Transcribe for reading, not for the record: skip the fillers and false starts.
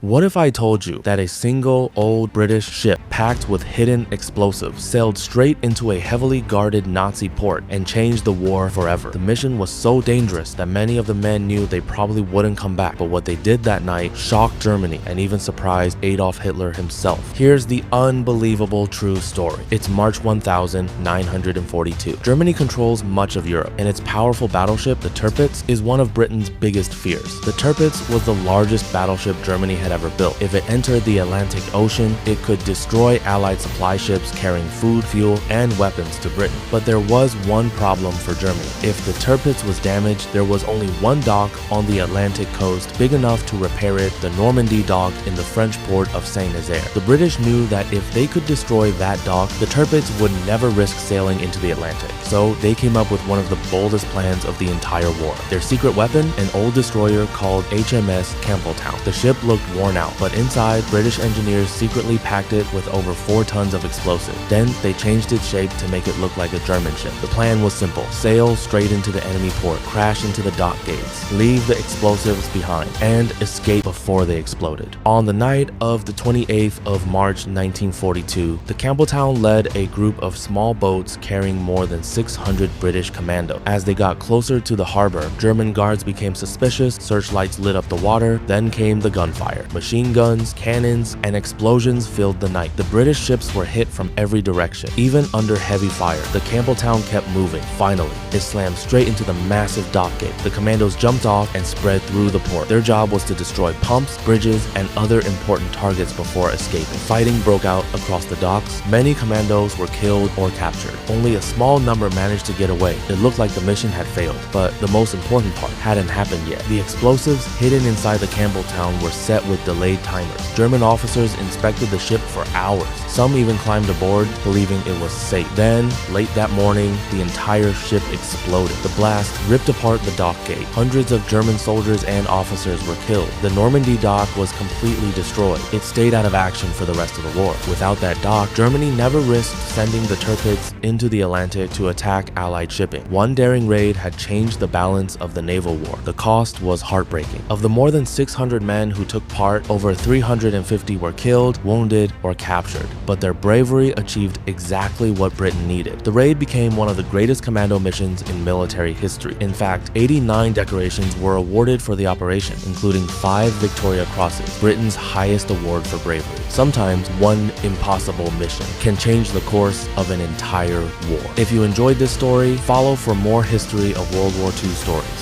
What if I told you that a single old British ship packed with hidden explosives sailed straight into a heavily guarded Nazi port and changed the war forever? The mission was so dangerous that many of the men knew they probably wouldn't come back, but what they did that night shocked Germany and even surprised Adolf Hitler himself. Here's the unbelievable true story. It's March 1942. Germany controls much of Europe, and its powerful battleship, the Tirpitz, is one of Britain's biggest fears. The Tirpitz was the largest battleship Germany had ever built. If it entered the Atlantic Ocean, it could destroy Allied supply ships carrying food, fuel, and weapons to Britain. But there was one problem for Germany. If the Tirpitz was damaged, there was only one dock on the Atlantic coast big enough to repair it, the Normandie Dock in the French port of Saint-Nazaire. The British knew that if they could destroy that dock, the Tirpitz would never risk sailing into the Atlantic. So they came up with one of the boldest plans of the entire war. Their secret weapon, an old destroyer called HMS Campbelltown. The ship looked worn out, but inside, British engineers secretly packed it with over 4 tons of explosive. Then they changed its shape to make it look like a German ship. The plan was simple: sail straight into the enemy port, crash into the dock gates, leave the explosives behind, and escape before they exploded. On the night of the 28th of March 1942, the Campbelltown led a group of small boats carrying more than 600 British Commando. As they got closer to the harbor, German guards became suspicious, searchlights lit up the water, then came the gunfire. Machine guns, cannons, and explosions filled the night. The British ships were hit from every direction. Even under heavy fire, the Campbelltown kept moving. Finally, it slammed straight into the massive dock gate. The commandos jumped off and spread through the port. Their job was to destroy pumps, bridges, and other important targets before escaping. Fighting broke out across the docks. Many commandos were killed or captured. Only a small number managed to get away. It looked like the mission had failed, but the most important part hadn't happened yet. The explosives hidden inside the Campbelltown were set with delayed timers. German officers inspected the ship for hours. Some even climbed aboard, believing it was safe. Then, late that morning, the entire ship exploded. The blast ripped apart the dock gate. Hundreds of German soldiers and officers were killed. The Normandie Dock was completely destroyed. It stayed out of action for the rest of the war. Without that dock, Germany never risked sending the Tirpitz into the Atlantic to attack Allied shipping. One daring raid had changed the balance of the naval war. The cost was heartbreaking. Of the more than 600 men who took part, over 350 were killed, wounded, or captured. But their bravery achieved exactly what Britain needed. The raid became one of the greatest commando missions in military history. In fact, 89 decorations were awarded for the operation, including 5 Victoria Crosses, Britain's highest award for bravery. Sometimes one impossible mission can change the course of an entire war. If you enjoyed this story, follow for more history of World War II stories.